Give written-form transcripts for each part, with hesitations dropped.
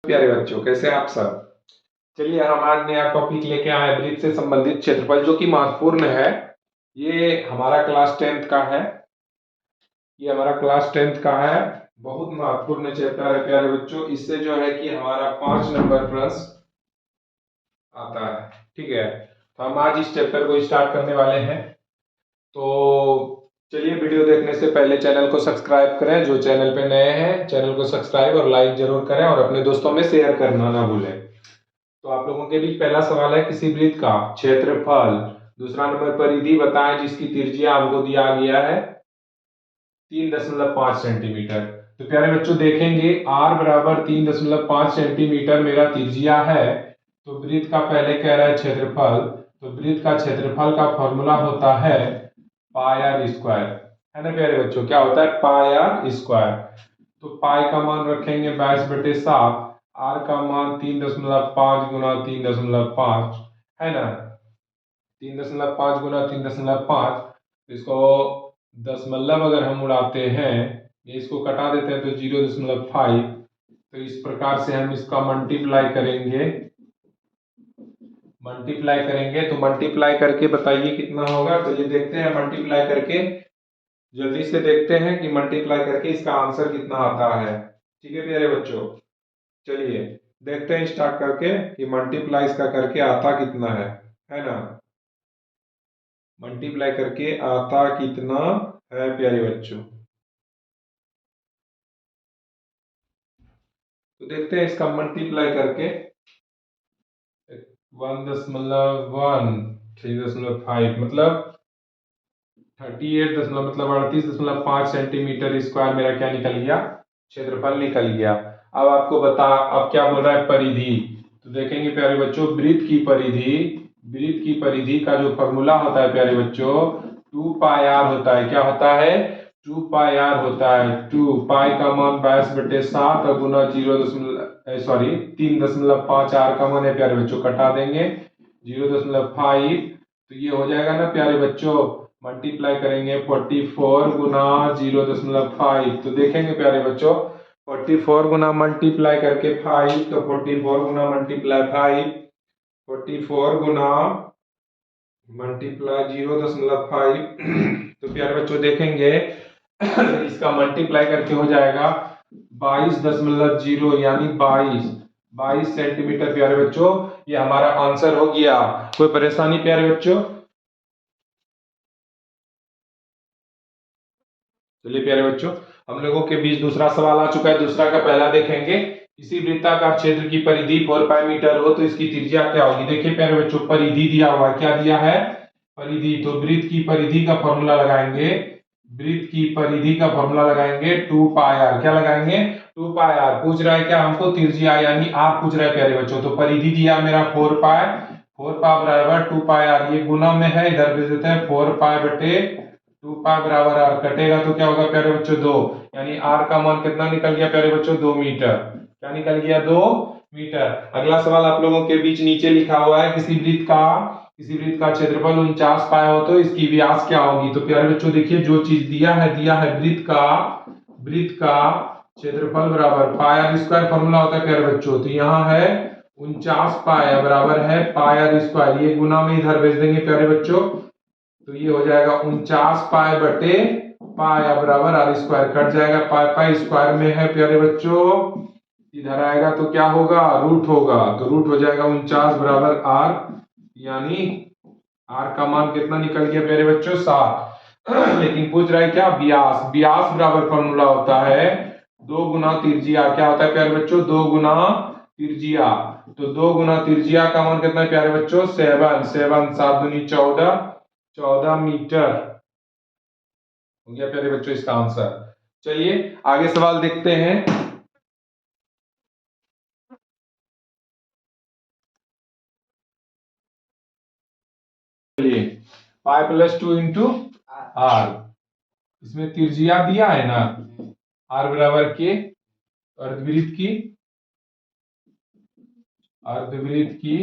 प्यारे बच्चों, कैसे हैं आप सब। चलिए हम आज नया टॉपिक लेके आए वृत्त से संबंधित क्षेत्रफल, जो कि महत्वपूर्ण है। ये हमारा क्लास 10th का है। ये हमारा क्लास 10th का है। बहुत महत्वपूर्ण चैप्टर है प्यारे बच्चों। इससे जो है कि हमारा 5 नंबर प्रश्न आता है। ठीक है, तो हम आज इस चैप्टर को स्टार्ट करने वाले हैं। तो चलिए, वीडियो देखने से पहले चैनल को सब्सक्राइब करें। जो चैनल पे नए हैं, चैनल को सब्सक्राइब और लाइक जरूर करें और अपने दोस्तों में शेयर करना ना भूलें। तो आप लोगों के बीच पहला सवाल है, किसी वृत्त का क्षेत्रफल। दूसरा नंबर, परिधि बताएं जिसकी त्रिज्या हमको दिया गया है 3.5 सेंटीमीटर। तो प्यारे बच्चों देखेंगे, r बराबर 3.5 सेंटीमीटर मेरा त्रिज्या है। तो वृत्त का पहले कह रहा है क्षेत्रफल। तो वृत्त का क्षेत्रफल का फॉर्मूला होता है पाई आर स्क्वायर, है ना प्यारे बच्चों। क्या होता है? पाई आर स्क्वायर। तो पाई का मान रखेंगे 22/7, आर का मान 3.5 गुना 3.5, है ना। 3.5 गुना 3.5, इसको दशमलव अगर हम उड़ाते हैं, इसको कटा देते हैं तो 0.5। तो इस प्रकार से हम इसका मल्टीप्लाई करेंगे तो मल्टीप्लाई करके बताइए कितना होगा। तो ये देखते हैं, मल्टीप्लाई करके जल्दी से देखते हैं कि मल्टीप्लाई करके इसका आंसर कितना आता है। ठीक है प्यारे बच्चों, चलिए देखते हैं स्टार्ट करके कि मल्टीप्लाई इसका करके आता कितना है ना। मल्टीप्लाई करके आता कितना है प्यारे बच्चों। तो देखते हैं इसका मल्टीप्लाई करके 1.1 3.5 मतलब 38.5 सेंटीमीटर स्क्वायर मेरा क्या निकल गया? क्षेत्रफल निकल गया। अब आपको अब क्या बोल रहा है? परिधि। तो देखेंगे प्यारे बच्चों, वृत्त की परिधि का जो फॉर्मूला होता है प्यारे बच्चों, 2 पाई आर होता है। क्या होता है? 2 पाई आर होता है। 2 पाई का मान 22/7 और गुना 3.5, आर का मान है प्यारे बच्चों, कटा देंगे 0.5। तो ये हो जाएगा ना प्यारे बच्चों, मल्टीप्लाई करेंगे 44 गुना 0.5। तो देखेंगे प्यारे बच्चों, 44 गुना मल्टीप्लाई करके 5, तो 44 गुना मल्टीप्लाई 5, 44 गुना मल्टीप्लाई 0.5। तो प्यारे बच्चों देखेंगे इसका मल्टीप्लाई करके हो जाएगा 22.0 यानी 22 सेंटीमीटर प्यारे बच्चों। ये हमारा आंसर हो गया। कोई परेशानी प्यारे बच्चों? चलिए प्यारे बच्चों, हम लोगों के बीच दूसरा सवाल आ चुका है। दूसरा का पहला देखेंगे, किसी वृत्ताकार क्षेत्र की परिधि 4 पाई मीटर हो तो इसकी त्रिज्या क्या होगी। देखिए प्यारे बच्चों, परिधि दिया हुआ है। क्या दिया है? परिधि। तो वृत्त की परिधि का फॉर्मूला लगाएंगे। वृत्त की परिधि का फॉर्मूला लगाएंगे 2 पाई आर। क्या लगाएंगे? 2 पाई आर। पूछ रहा है क्या हमको? त्रिज्या यानी आर पूछ रहा है प्यारे बच्चों। तो परिधि दिया मेरा 4 पाई, 4 पाई बराबर 2 पाई आर। ये गुना में है, इधर भेज देते हैं 4 पाई बटे 2 पाई बराबर आर। कटेगा तो क्या होगा प्यारे बच्चों? 2। यानी आर का मान कितना निकल गया प्यारे बच्चों? 2 मीटर। क्या निकल गया? 2 मीटर। अगला सवाल आप लोगों के बीच नीचे लिखा हुआ है, किसी वृत्त का क्षेत्रफल 49 पाई हो तो इसकी व्यास क्या होगी। तो प्यारे बच्चों देखिए, जो चीज दिया है वृत्त का क्षेत्रफल बराबर पाई आर स्क्वायर फॉर्मूला होता है प्यारे बच्चों। तो यहाँ है 49 पाई बराबर है पाई आर स्क्वायर। ये गुना में इधर भेज देंगे प्यारे बच्चों। तो ये हो जाएगा 49 पाई बटे पाई बराबर आर स्क्वायर। कट जाएगा, पाई पाई स्क्वायर में है प्यारे बच्चों। इधर आएगा तो क्या होगा? रूट होगा। तो रूट हो जाएगा 49 बराबर आर, यानी आर का मान कितना निकल गया प्यारे बच्चों? 7। लेकिन पूछ रहा है क्या? व्यास। व्यास बराबर फॉर्मूला होता है 2 गुना त्रिज्या। क्या होता है प्यारे बच्चों? 2 गुना त्रिज्या। तो 2 गुना त्रिज्या का मान कितना है प्यारे बच्चों? 7। 7 7 दूनी 14, 14 मीटर हो गया प्यारे बच्चों इसका आंसर। चलिए आगे सवाल देखते हैं। चलिए, पाई प्लस 2 इंटू आर। इसमें त्रिज्या दिया है ना, आर बराबर के। अर्धवृत्त की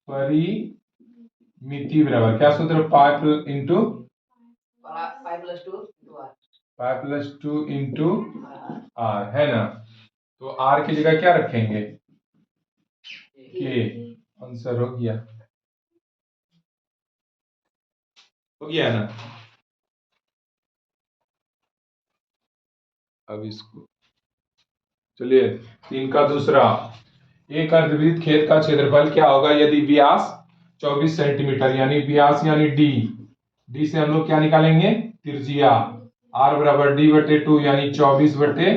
परिमिति बराबर क्या सूत्र? Pi into pi plus 2 into r, है ना। तो आर की जगह क्या रखेंगे, के। आंसर हो गया ना। अब इसको चलिए, 3 का दूसरा, एक अर्धवृत्त खेत का क्षेत्रफल क्या होगा यदि व्यास 24 सेंटीमीटर, यानी व्यास यानी डी, डी से हम लोग क्या निकालेंगे, त्रिज्या, आर बराबर डी बटे 2 यानी 24 बटे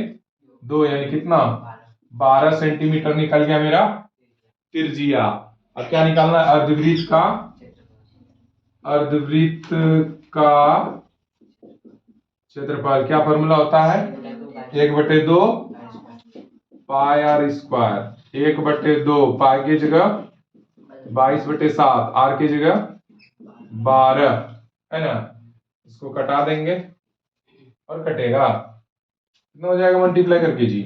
2 यानी कितना, 12 सेंटीमीटर निकल गया मेरा त्रिज्या। अब क्या निकालना है, अर्धवृत्त का क्षेत्रफल, क्या फॉर्मूला होता है, 1/2 पाई आर स्क्वायर, 1/2 पाई की जगह 22/7, आर की जगह 12, है ना। इसको कटा देंगे और कटेगा, कितना हो जाएगा, मल्टीप्लाई करके जी,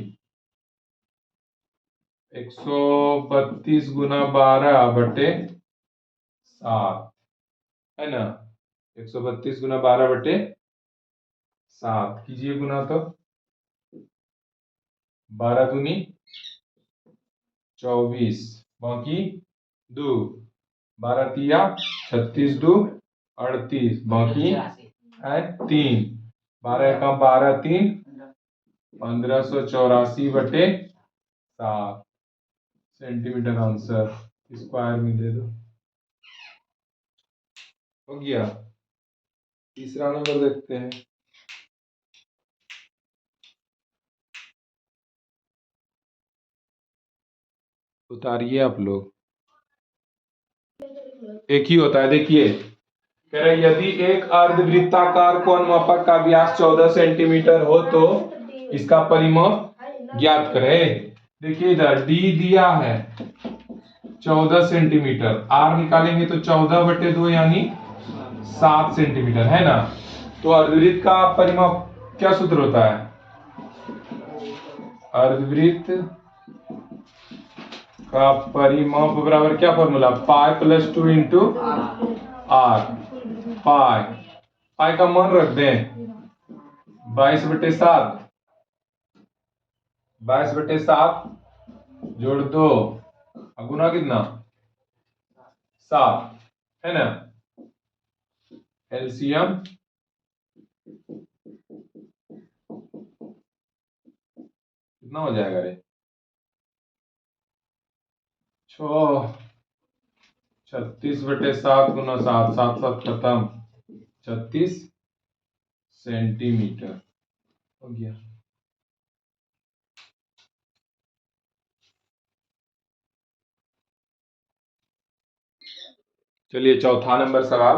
132 गुना 12/7, है ना। 132 गुना 12/7 कीजिए गुना, तो 12 दूनी 24, बाकी 2, 12 तिया 36, 2 38, बाकी है 3, 12 का 12 3 1584/7 सेंटीमीटर, आंसर स्क्वायर में दे दो, हो गया। तीसरा नंबर देखते हैं, उतारिए आप लोग, एक ही होता है, देखिए कह रहे यदि एक अर्धवृत्ताकार कोणमापक का व्यास 14 सेंटीमीटर हो तो इसका परिमाप ज्ञात करें। देखिए इधर डी दिया है 14 सेंटीमीटर, आर निकालेंगे तो 14/2 यानी 7 सेंटीमीटर, है ना। तो अर्धवृत्त का परिमाप क्या सूत्र होता है, अर्धवृत्त का परिमाप बराबर क्या फॉर्मूला, पाई + 2 इंटू आर, पाई का मान रख दें 22/7, 22/7 जोड़ 2 गुना कितना 7, है ना। एलसीएम कितना हो जाएगा रे, 36/7 गुना 7, 7 7 खत्म, 36 सेंटीमीटर हो गया। चलिए चौथा नंबर सवाल,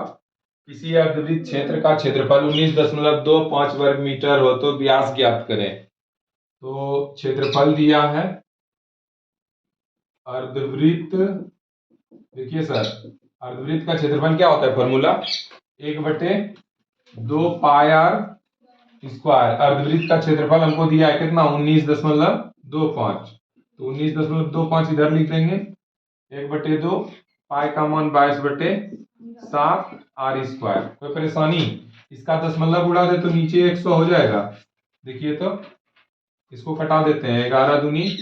किसी अर्धवृत्त क्षेत्र का क्षेत्रफल 19.25 वर्ग मीटर हो तो व्यास ज्ञात करें। तो क्षेत्रफल दिया है अर्धवृत्त, देखिए सर अर्धवृत्त का क्षेत्रफल क्या होता है, फॉर्मूला 1/2 पाई आर स्क्वायर, अर्धवृत्त का क्षेत्रफल हमको दिया है कितना 19.25, तो 19.25 इधर लिख देंगे, 1/2 पाई का मान 22/7 आर स्क्वायर। कोई परेशानी, इसका दशमलव उड़ा दे तो नीचे 100 हो जाएगा, देखिए तो इसको कटा देते हैं, 11 दूनी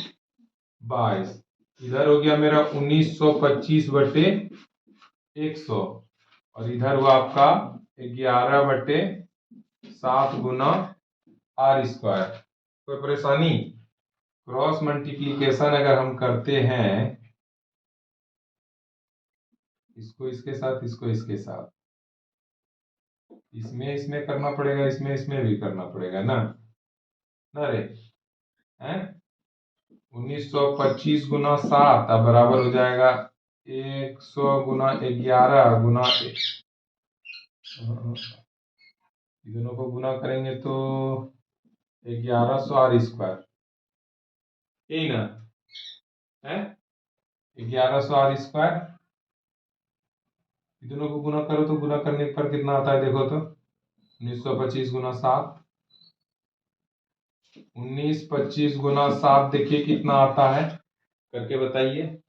22, इधर हो गया मेरा 1925/100 और इधर हुआ आपका 11/7 गुना आर स्क्वायर। कोई परेशानी, क्रॉस मल्टीप्लीकेशन अगर हम करते हैं, इसको इसके साथ, इसको इसके साथ, इसमें इसमें करना पड़ेगा, इसमें इसमें भी करना पड़ेगा ना, ना रे, हैं 1925 गुना 7 अब बराबर हो जाएगा 100 गुना 11 गुना दोनों को गुना करेंगे तो 1100 आर स्क्वायर, यही ना है, 1100 आर स्क्वायर, दोनों को गुना करो तो गुना करने पर कितना आता है, देखो तो 1925 गुना 7, 1925 गुना 7 देखिए कितना आता है, करके बताइए,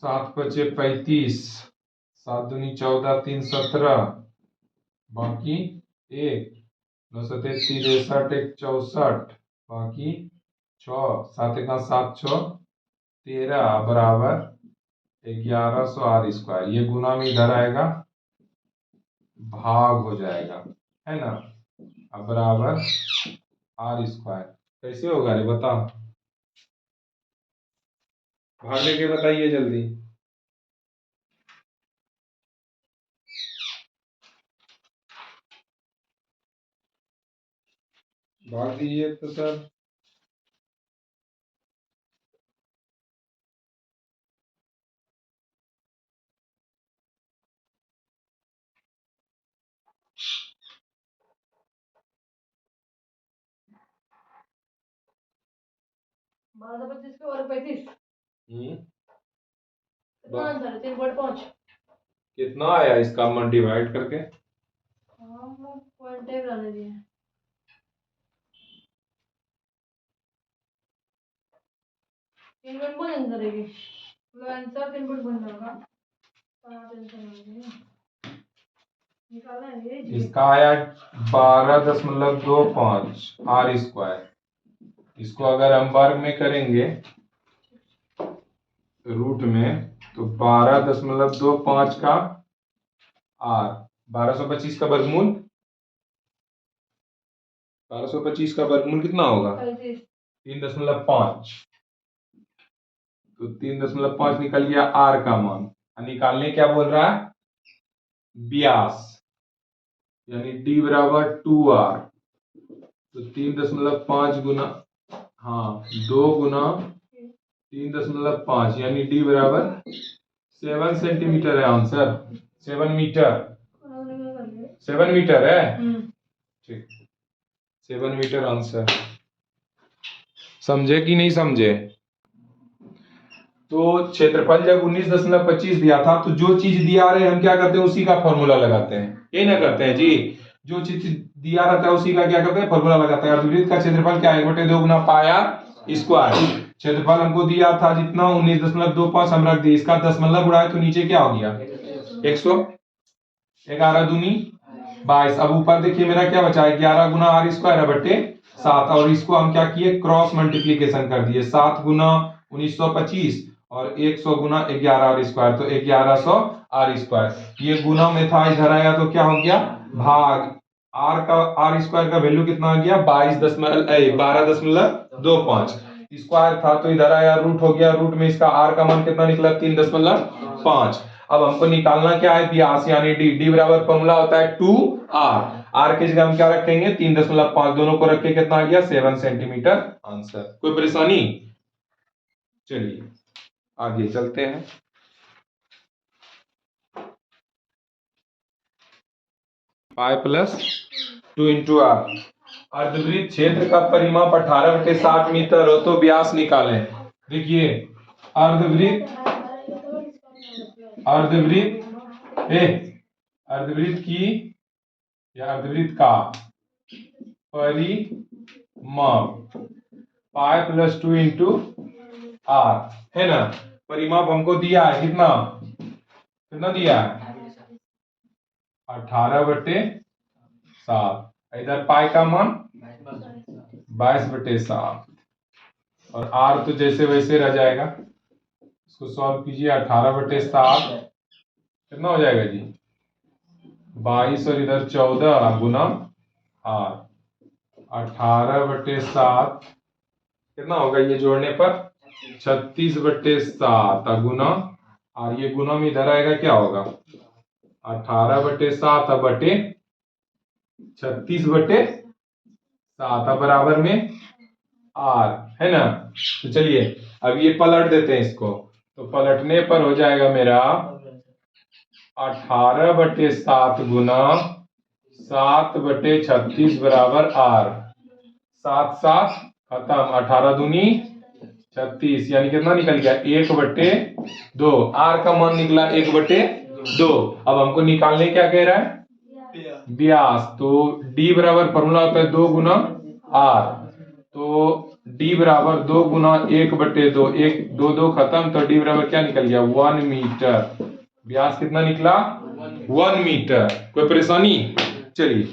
7 × 5 = 35, 7 दूनी 14 3 17, बाकी 1 9 7 63 61 64, बाकी 6 7 का 7 6 13 बराबर 1100 आर स्क्वायर। ये गुना में इधर आएगा, भाग हो जाएगा, है ना। अब बराबर आर स्क्वायर। कैसे होगा रे बता, भाग लेके बताइए जल्दी। भाग दीजिए तो सर। बारह 25 के और 35 हम्म, कितना आंसर है? 3.5। कितना आया इसका मन डिवाइड करके? हाँ पॉइंट टेब लाने दिए 3.5 आंसर है ये, मतलब आंसर 3.5 होगा। निकालना है ये जी। इसका आया 12.25 आर स्क्वायर। इसको अगर हम वर्ग में करेंगे रूट में तो 12.25 का आर 1225 का वर्गमूल, 1225 का वर्गमूल कितना होगा? 3.5। तो 3.5 निकल गया आर का मान। निकालने क्या बोल रहा है? व्यास, यानी डी बराबर 2r। तो 3.5 गुना, हाँ 2 गुना 3.5 यानी डी बराबर 7 सेंटीमीटर है आंसर। 7 मीटर, 7 मीटर है, ठीक, 7 मीटर आंसर। समझे कि नहीं समझे? तो क्षेत्रफल जब 19.25 दिया था तो जो चीज दिया रहे हम क्या करते हैं, उसी का फॉर्मूला लगाते हैं, यही ना करते हैं जी। जो चीज दिया रहता है उसी का क्या करते हैं, फॉर्मूला लगाते हैं। अर्धवृत्त का क्षेत्रफल क्या है? 1/2 गुना पाया स्क्वायर। क्षेत्रफल हमको दिया था जितना 19.25 हम रख दिए, इसका 10 उड़ाए तो नीचे क्या हो गया? 100, 11 दूनी 22। अब ऊपर देखिए मेरा क्या बचा है, 11 गुना आर स्क्वायर बटे 7। और इसको हम क्या किए, क्रॉस मल्टीप्लीकेशन कर दिए। 7 गुना 1925 और 100 गुना 11 आर स्क्वायर, तो 1100 आर स्क्वायर। ये गुना में था, इधर आया तो क्या हो गया, भाग। आर का, आर स्क्वायर का वैल्यू कितना आ गया? 12.25 स्क्वायर था तो इधर आया, रूट हो गया। रूट में इसका आर का मान कितना निकला? 3.5। अब हमको निकालना क्या है, व्यास यानी डी। डी बराबर फॉर्मूला होता है 2r। आर की जगह हम क्या रखेंगे? 3.5। दोनों को रख के कितना आ गया? 7 सेंटीमीटर आंसर। कोई परेशानी? चलिए आगे चलते हैं। Pi plus 2 into R. अर्धवृत्त क्षेत्र का परिमाप 18/60 मीटर हो तो व्यास निकालें। देखिए अर्धवृत्त, अर्धवृत्त ए अर्धवृत्त की या अर्धवृत्त का परिमाप पाई प्लस 2 इंटू आर, है ना। परिमाप हमको दिया है कितना, कितना दिया है? 18/60। इधर पाई का मान 22/7 और आर तो जैसे वैसे रह जाएगा। इसको सॉल्व कीजिए। 18/7 कितना हो जाएगा जी? 22 और इधर 14 गुना आर। 18/7 कितना होगा ये जोड़ने पर? 36/7 गुना, और ये गुना में इधर आएगा क्या होगा? 18/7 बटे 36/7 बराबर में आर, है ना। तो चलिए अब ये पलट देते हैं इसको, तो पलटने पर हो जाएगा मेरा 18/7 गुना 7/36 बराबर आर। 7 7 खत्म, 18 दूनी 36, यानी कितना निकल गया? 1/2। आर का मान निकला 1/2। अब हमको निकालने क्या कह रहा है? व्यास। तो डी बराबर फॉर्मूला होता है 2 गुना आर। तो डी बराबर 2 गुना 1/2। 1 2 2 खत्म, तो डी बराबर क्या निकल गया? 1 मीटर। व्यास कितना निकला? 1 मीटर। कोई परेशानी? चलिए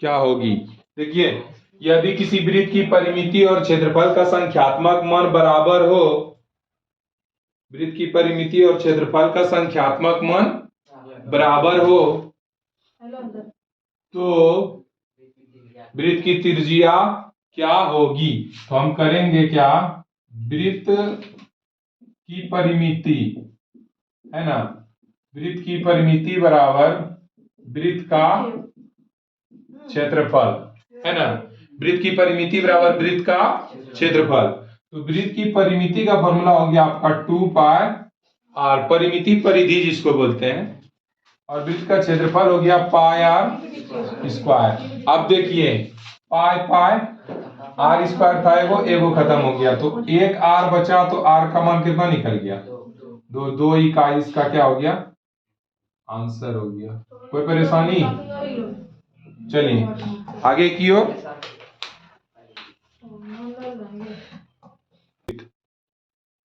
क्या होगी। देखिए, यदि किसी वृत्त की परिमिति और क्षेत्रफल का संख्यात्मक मान बराबर हो, वृत्त की परिमिति और क्षेत्रफल का संख्यात्मक मान बराबर हो, हेलो अंदर तो वृत्त की त्रिज्या क्या होगी। तो हम करेंगे क्या, वृत्त की परिमिति है ना, वृत्त की परिमिति बराबर वृत्त का क्षेत्रफल है ना, वृत्त की परिमिति बराबर वृत्त का क्षेत्रफल। तो वृत्त की परिमिति का फॉर्मूला हो गया आपका 2 पाई आर, परिमिति परिधि जिसको बोलते हैं, और वृत्त का क्षेत्रफल हो गया पाई आर स्क्वायर। अब देखिए, पाई पाई आर स्क्वायर था एगो खत्म हो गया, तो एक आर बचा, तो आर का मान कितना निकल गया, दो इकाई, इसका क्या हो गया, आंसर हो गया। कोई परेशानी, चलिए आगे की ओर।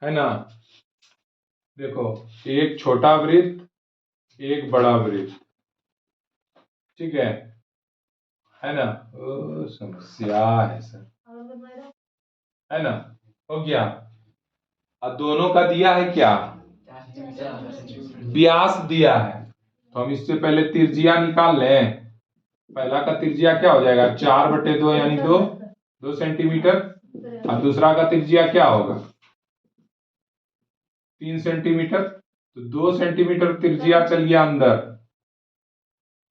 है ना, देखो, एक छोटा वृत्त एक बड़ा वृत्त, ठीक है ना, समस्या है सर, है ना, हो गया। अब दोनों का दिया है क्या, व्यास दिया है, तो हम इससे पहले त्रिज्या निकाल लें। पहला का त्रिज्या क्या हो जाएगा, 4/2 यानी 2 सेंटीमीटर। अब दूसरा का त्रिज्या क्या होगा, 3 सेंटीमीटर, तो 2 सेंटीमीटर त्रिज्या चल गया अंदर,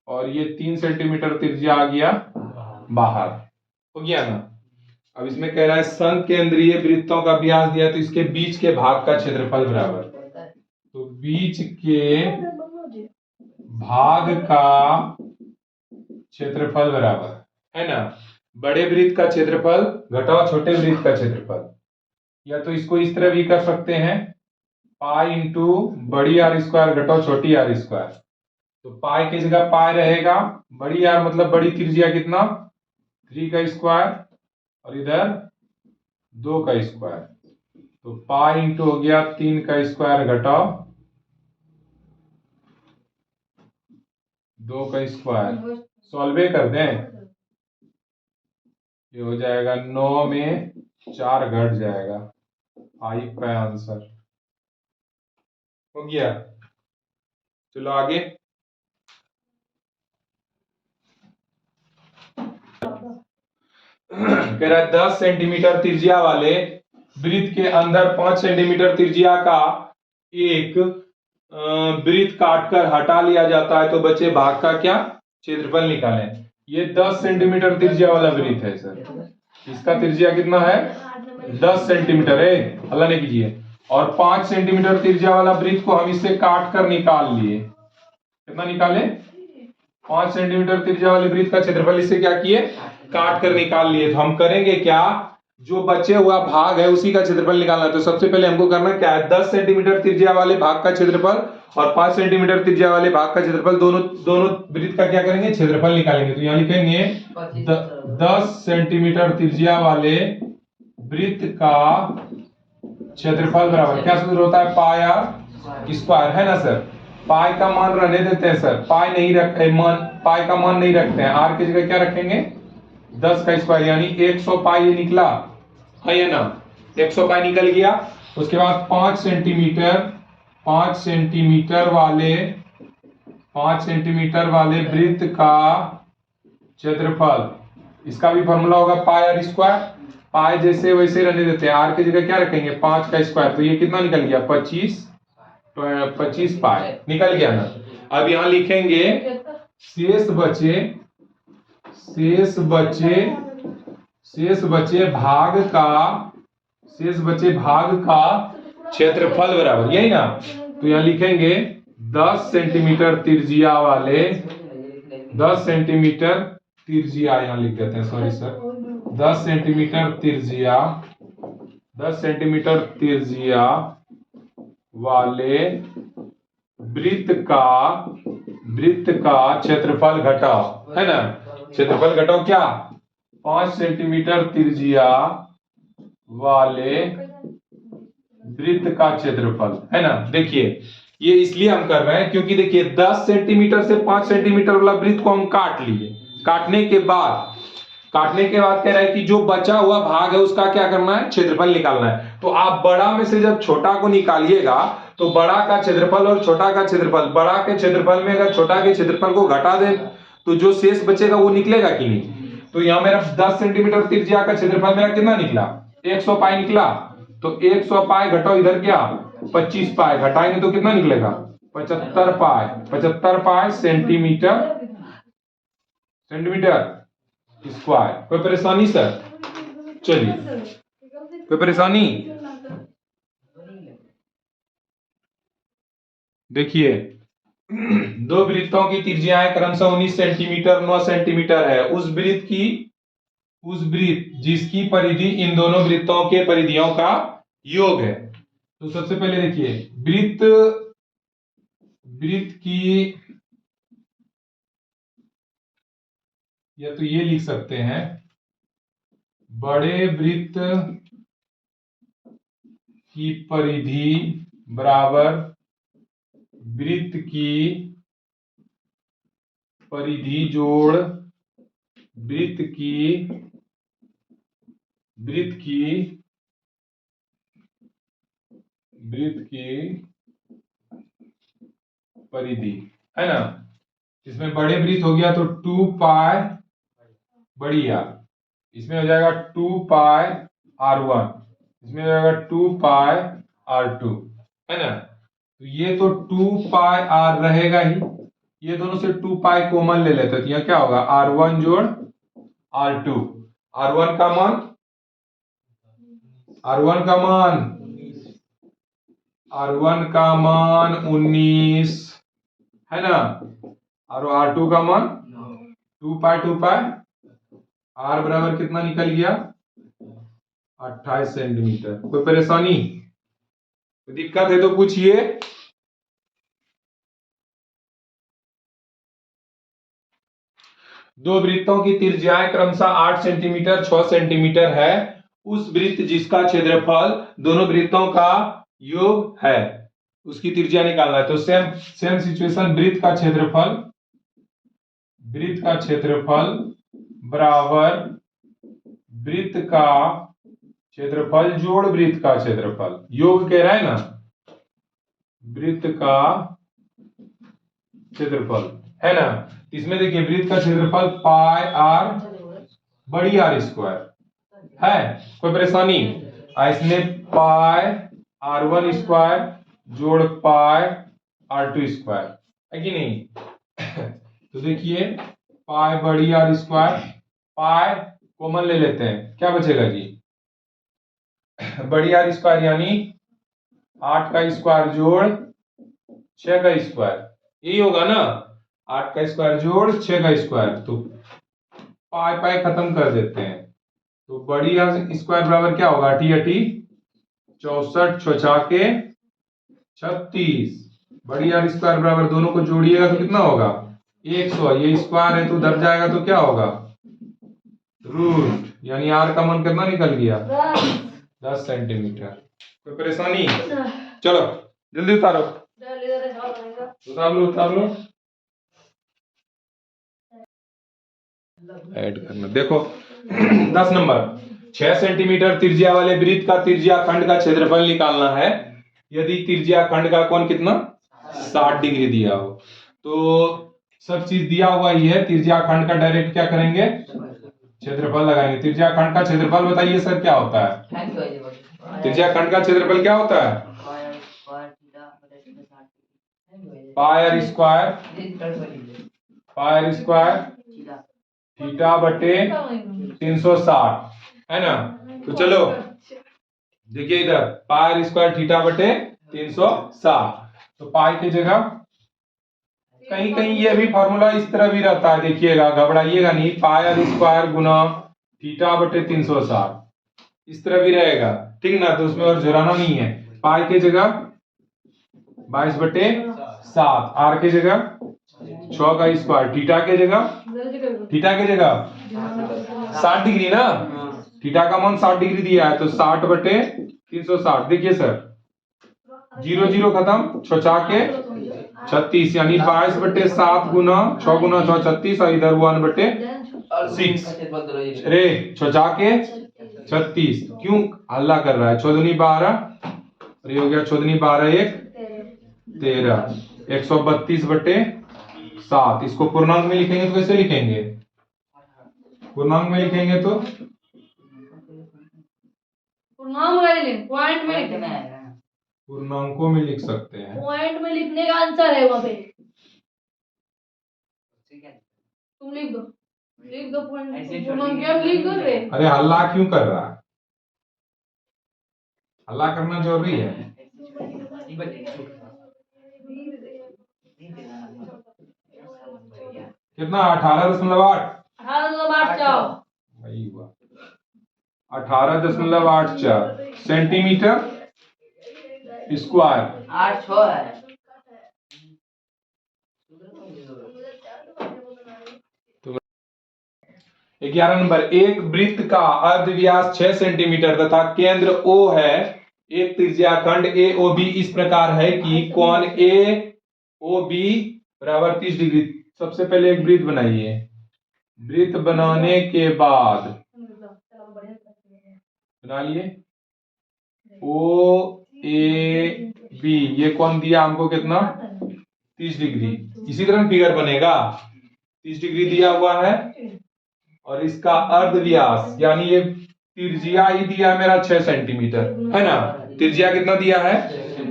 और ये 3 सेंटीमीटर त्रिज्या आ गया बाहर, हो गया ना। अब इसमें कह रहा है संकेंद्रीय वृत्तों का व्यास दिया, तो इसके बीच के भाग का क्षेत्रफल बराबर, तो बीच के भाग का क्षेत्रफल बराबर, है ना, बड़े वृत्त का क्षेत्रफल घटाओ छोटे वृत्त का क्षेत्रफल। या तो इसको इस तरह भी कर सकते हैं, पाई इंटू बड़ी आर स्क्वायर घटाओ छोटी आर स्क्वायर। तो पाई की जगह पाई रहेगा, बड़ी आर मतलब बड़ी त्रिज्या कितना, 3 का स्क्वायर, और इधर 2 का स्क्वायर, तो पाई इंटू हो गया 3 का स्क्वायर घटाओ 2 का स्क्वायर, सॉल्वे कर दें, ये हो जाएगा 9 में 4 घट जाएगा, 5 का आंसर हो गया। चलो आगे, कह रहा है 10 सेंटीमीटर त्रिज्या वाले वृत्त के अंदर 5 सेंटीमीटर त्रिज्या का एक वृत्त काटकर हटा लिया जाता है, तो बचे भाग का क्या क्षेत्रफल निकालें। ये 10 सेंटीमीटर त्रिज्या वाला वृत्त है सर, इसका त्रिज्या कितना है 10 सेंटीमीटर है, हल्ला नहीं कीजिए, और 5 सेंटीमीटर त्रिज्या वाला वृत्त को हम इससे काट कर निकाल लिए, कितना निकाले, 5 सेंटीमीटर त्रिज्या वाले वृत्त का क्षेत्रफल इससे क्या किए, काट कर निकाल लिए। तो हम करेंगे क्या, जो बचे हुआ भाग है उसी का क्षेत्रफल निकालना है। तो सबसे पहले हमको करना क्या है, 10 सेंटीमीटर त्रिज्या वाले भाग का क्षेत्रफल और 5 सेंटीमीटर त्रिज्या वाले भाग का क्षेत्रफल, दोनों वृत्त का क्या करेंगे, क्षेत्रफल निकालेंगे। तो यहाँ लिखेंगे 10 सेंटीमीटर त्रिज्या वाले वृत्त का क्षेत्रफल बराबर क्या सूत्र होता है, पाई आर स्क्वायर, है ना सर। पाई का मान रहने देते हैं सर, पाई नहीं रखते, पाई का मान नहीं रखते हैं, आर की जगह क्या रखेंगे 10 का स्क्वायर, यानी 100 पाई ये निकला है ना, 100 पाई निकल गया। उसके बाद 5 सेंटीमीटर वाले वृत्त का क्षेत्रफल, इसका भी फॉर्मूला होगा पाई आर स्क्वायर, पाई जैसे वैसे रहने देते हैं, आर की जगह क्या रखेंगे 5 का स्क्वायर, तो ये कितना निकल गया 25 पाई निकल गया ना। अब यहाँ लिखेंगे शेष बचे भाग का क्षेत्रफल बराबर, यही ना। तो यहाँ लिखेंगे 10 सेंटीमीटर त्रिज्या वाले, 10 सेंटीमीटर त्रिज्या यहाँ लिख देते हैं, सॉरी सर, 10 सेंटीमीटर त्रिज्या वाले वृत्त का क्षेत्रफल घटाओ, है ना, क्षेत्रफल घटाओ क्या, 5 सेंटीमीटर त्रिज्या वाले वृत्त का क्षेत्रफल, है ना। देखिए ये इसलिए हम कर रहे हैं क्योंकि देखिए 10 सेंटीमीटर से 5 सेंटीमीटर वाला वृत्त को हम काट लिए, काटने के बाद कह रहा है कि जो बचा हुआ भाग है उसका क्या करना है, क्षेत्रफल निकालना है। तो आप बड़ा में से जब छोटा को निकालिएगा तो बड़ा का क्षेत्रफल और छोटा का क्षेत्रफल, बड़ा के क्षेत्रफल में अगर छोटा के क्षेत्रफल को घटा दे तो जो शेष बचेगा वो निकलेगा कि नहीं। तो यहाँ मेरा 10 सेंटीमीटर त्रिज्या का क्षेत्रफल मेरा कितना निकला, 100 पाई निकला। तो 100 पाई घटाओ इधर क्या 25 पाई, घटाएंगे तो कितना निकलेगा 75 पाई सेंटीमीटर स्क्वायर। कोई परेशानी सर? चलिए, कोई परेशानी? देखिए दो वृत्तों की त्रिज्याएं क्रमशः 19 सेंटीमीटर 9 सेंटीमीटर है। उस वृत्त जिसकी परिधि इन दोनों वृत्तों के परिधियों का योग है। तो सबसे पहले देखिए वृत्त की, या तो ये लिख सकते हैं, बड़े वृत्त की परिधि बराबर वृत्त की परिधि जोड़ वृत्त की परिधि, है ना। इसमें बड़े वृत्त हो गया तो 2 पाई बड़ी आर, इसमें हो जाएगा 2 पाई r1, इसमें हो जाएगा 2 पाई r2, है ना। तो ये तो 2 पाई r रहेगा ही, ये दोनों से 2 पाई कॉमन ले लेते हैं, क्या होगा r1 जोड़ r2, r1 का मान 19, है ना, और r2 का मान 2 पाई r बराबर कितना निकल गया 28 सेंटीमीटर। कोई परेशानी, कोई दिक्कत है तो पूछिए। दो वृत्तों की त्रिज्याएं क्रमशः 8 सेंटीमीटर 6 सेंटीमीटर है। उस वृत्त जिसका क्षेत्रफल दोनों वृत्तों का योग है उसकी त्रिज्या निकालना है। तो सेम सिचुएशन, वृत्त का क्षेत्रफल बराबर वृत्त का क्षेत्रफल जोड़ वृत्त का क्षेत्रफल, योग कह रहा है ना, वृत्त का क्षेत्रफल, है ना। इसमें देखिए वृत्त का क्षेत्रफल पाई r बड़ी आर स्क्वायर है। कोई परेशानी? इसमें पाई r1 स्क्वायर जोड़ पाई r2 स्क्वायर, है कि नहीं। तो देखिए पाई बड़ी आर स्क्वायर, पाई कॉमन ले लेते हैं, क्या बचेगा जी बड़ी आर स्क्वायर यानी 8 का स्क्वायर जोड़ 6 का स्क्वायर, यही होगा ना, 8 का स्क्वायर जोड़ 6 का स्क्वायर। तो पाई खत्म कर देते हैं, तो बड़ी आर स्क्वायर बराबर क्या होगा 8 64 6 36, बड़ी आर स्क्वायर बराबर दोनों को जोड़िएगा तो कितना होगा 100, ये स्क्वायर है तो उधर जाएगा तो क्या होगा रूट, यानी आर का मान कितना निकल गया 10 सेंटीमीटर। कोई परेशानी? चलो जल्दी उतारो, उतार लो ऐड करना। देखो 10 नंबर, 6 सेंटीमीटर त्रिज्या वाले वृत्त का त्रिज्या खंड का क्षेत्रफल निकालना है यदि त्रिज्या खंड का कोण कितना 60 डिग्री दिया हो। तो सब चीज दिया हुआ ही है, त्रिज्या खंड का डायरेक्ट क्या करेंगे क्षेत्रफल लगाएंगे। त्रिज्या खंड का क्षेत्रफल बताइए सर क्या होता है, त्रिज्या खंड का क्षेत्रफल क्या होता है पाई आर स्क्वायर थीटा बटे 360, है ना। तो चलो देखिए इधर पाई आर स्क्वायर थीटा बटे 360, तो पाई की जगह कहीं कहीं ये भी फॉर्मूला इस तरह भी रहता है, देखिएगा घबराइएगा नहीं, पाई आर स्क्वायर गुना थीटा बटे 360 इस तरह भी रहेगा, ठीक ना। तो उसमें और जुड़ाना नहीं है, पाई की जगह 22 बटे 7, आर की जगह 6 का स्क्वायर, थीटा की जगह 60 डिग्री ना, थीटा का मान 60 डिग्री दिया है तो 60 बटे 360। देखिए सर 0 0 खत्म, 6 के 36 यानी 22/7 गुना 6 गुना 6 36 और इधर 1/6 रे 6 जाके 36 क्यों हल्ला कर रहा है 6 दूनी 12 और ये हो गया 6 दूनी 12 1 13 132/7 इसको पूर्णांक में लिखेंगे तो कैसे लिखेंगे पूर्णांक में लिखेंगे तो पूर्णांक में लिख पॉइंट में लिखना है पूर्णांकों में लिख सकते हैं पॉइंट में लिखने का आंसर है वहां पे तुम लिख दो पूर्णांक क्या लिख दो रे अरे हल्ला क्यों कर रहा है हल्ला करना जरूरी है कितना 18.8 वही हुआ 18.84 सेंटीमीटर स्क्वायर 8 6 है 11 नंबर एक वृत्त का अर्ध व्यास 6 सेंटीमीटर तथा केंद्र O है एक त्रिज्याखंड AOB इस प्रकार है कि कोण AOB बराबर 30 डिग्री सबसे पहले एक वृत्त बनाइए वृत्त बनाने के बाद बना लिए OAB ये कोण दिया हमको कितना 30 डिग्री इसी तरह फिगर बनेगा 30 डिग्री दिया हुआ है और इसका अर्ध व्यास यानी ये त्रिज्या ही दिया है मेरा 6 सेंटीमीटर है ना त्रिज्या कितना दिया है